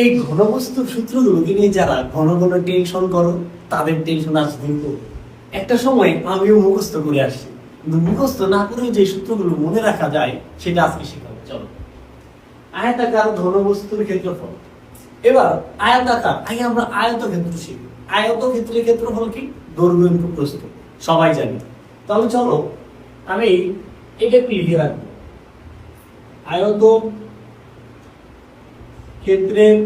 এই ঘনবস্তুর সূত্রগুলোকে নিয়ে যারা ঘন ঘন টেনশন করো তাদের টেনশন আসবে কিন্তু একটা সময় আমিও মুখস্থ করে আসছি, কিন্তু মুখস্থ না করে যে সূত্রগুলো মনে রাখা যায় সেটা আজকে শেখাবো। চলো, আয়তাকার ঘনবস্তুর ক্ষেত্রফল। এবার আয়তাকার আগে আমরা আয়তক্ষেত্র শিখব। আয়তক্ষেত্রের ক্ষেত্রফল কি? দৈর্ঘ্য ইনটু প্রস্থ, সবাই জানি। তাহলে চলো আমি এটা একটু লিখে রাখবো। আয়ত ক্ষেত্রের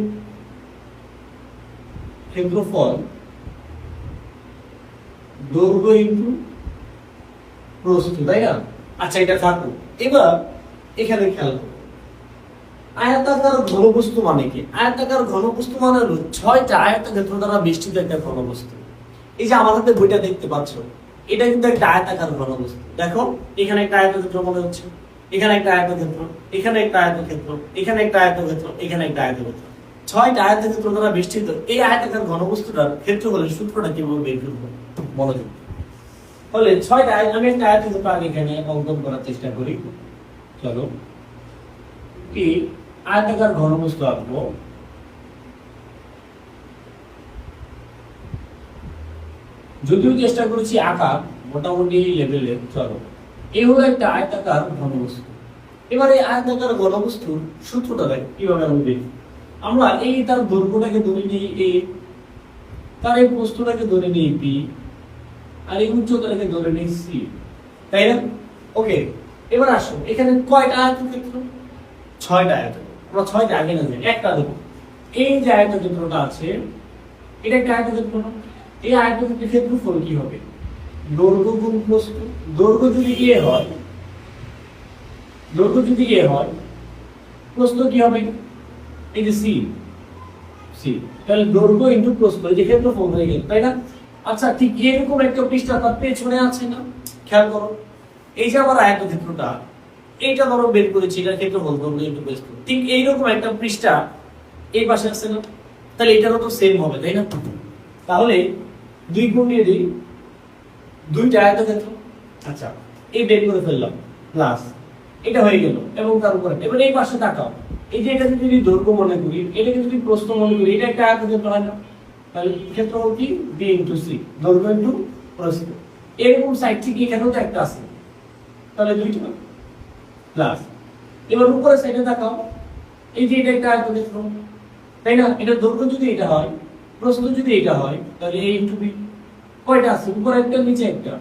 ক্ষেত্রফল দৈর্ঘ্য ইনটু প্রস্থ, তাই না? আচ্ছা, এটা থাকুক। এবার এখানে খেয়াল করো, আয়তাকার ঘনবস্তু মানে কি? আয়তাকার ঘনবস্তু মানে হলো 6টা আয়তক্ষেত্র দ্বারা বেষ্টিত একটা ঘনবস্তু। এই যে আমার হাতে বইটা দেখতে পাচ্ছ, এটা কিন্তু একটা আয়তাকার ঘনবস্তু। দেখো, এখানে একটা আয়তক্ষেত্র মনে হচ্ছে, এখানে একটা আয়তক্ষেত্র, এখানে একটা আয়তক্ষেত্র, এখানে একটা আয়তক্ষেত্র, এখানে একটা আয়তক্ষেত্র। 6টা আয়তক্ষেত্র দ্বারা বেষ্টিত এই আয়তাকার ঘনবস্তুটার ক্ষেত্রফলের সূত্রটা কিভাবে বের করব? মনোযোগ। তাহলে 6টা আমি একটা আয়তক্ষেত্র আগে এখানে অঙ্কন করার চেষ্টা করি। চলো, কি আয়তাকার ঘনবস্তু আঁকবো। যদিও চেষ্টা করেছি আঁকা মোটামুটি লেভেলে। চলো, এই হলো একটা আয়তাকার ঘনবস্তু। এবারে আয়তাকার ঘনবস্তুর সূত্রটা দেখ কিভাবে আমি দেখি। আমরা এই তার দৈর্ঘ্যটাকে ধরে নিই এ, তার এই প্রস্থটাকে ধরে নিই বি, আর এই উচ্চতাটাকে ধরে নিই সি, তাই না? ওকে, এবার আসো, এখানে কয়টা আয়তক্ষেত্র? 6টা আয়তক্ষেত্র। আমরা 6টা আগে না যাই, একটা দেবো। এই যে আয়তক্ষেত্রটা আছে, এটা একটা আয়তক্ষেত্র না? এই আয়তক্ষেত্রের ক্ষেত্রফল কি হবে? দৈর্ঘ্য গুণ প্রস্থ। দৈর্ঘ্য যদি এ হয়, দৈর্ঘ্য যদি এ হয়, প্রস্থ কি হবে? এই যে সি, সি। তাহলে দৈর্ঘ্য ইনটু প্রস্থ, এই যে ক্ষেত্রফল হয়ে গেল, তাই না? আচ্ছা, ঠিক এরকম একটা পৃষ্ঠা তার পেছনে আছে না? খেয়াল করো, এই যে আমার আয়তক্ষেত্রটা, এইটা ধরো বের করেছি, এটার ক্ষেত্রফল দৈর্ঘ্য ইনটু প্রস্থ। ঠিক এইরকম একটা পৃষ্ঠা এই পাশে আছে না? তাহলে এটারও তো সেম হবে, তাই না? তাহলে 2 গুণ দিয়ে দিই, 2টা আয়তক্ষেত্র। আচ্ছা, এই বের করে ফেললাম, প্লাস এটা হয়ে গেল, এবং তার উপরে এবার এই পাশে তাকাও, এই যে এটাকে যদি দৈর্ঘ্য মনে করি, এটাকে যদি প্রস্থ মনে করি, এটা একটা আয়তক্ষেত্র হয় না? তাহলে ক্ষেত্রফল কি? বি ইনটু সি, দৈর্ঘ্য ইনটু প্রস্থ। এরকম সাইড থেকে এখানেও তো একটা আছে, তাহলে 2টা প্লাস। এবার উপরের সাইডে তাকাও, এই যে এটা একটা আয়তক্ষেত্র, তাই না? এটা দৈর্ঘ্য যদি এটা হয়, প্রস্থ যদি এটা হয়, তাহলে a ইনটু বি। কয়টা আছে? উপরে একটা, নিচে একটা।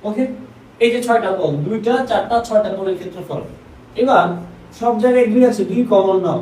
ওকে, এই যে 6টা কোণ, 2টা 4টা 6টা কোণের ক্ষেত্রফল। এবার সব জায়গায় 2 আছে, 2 কমন নাও।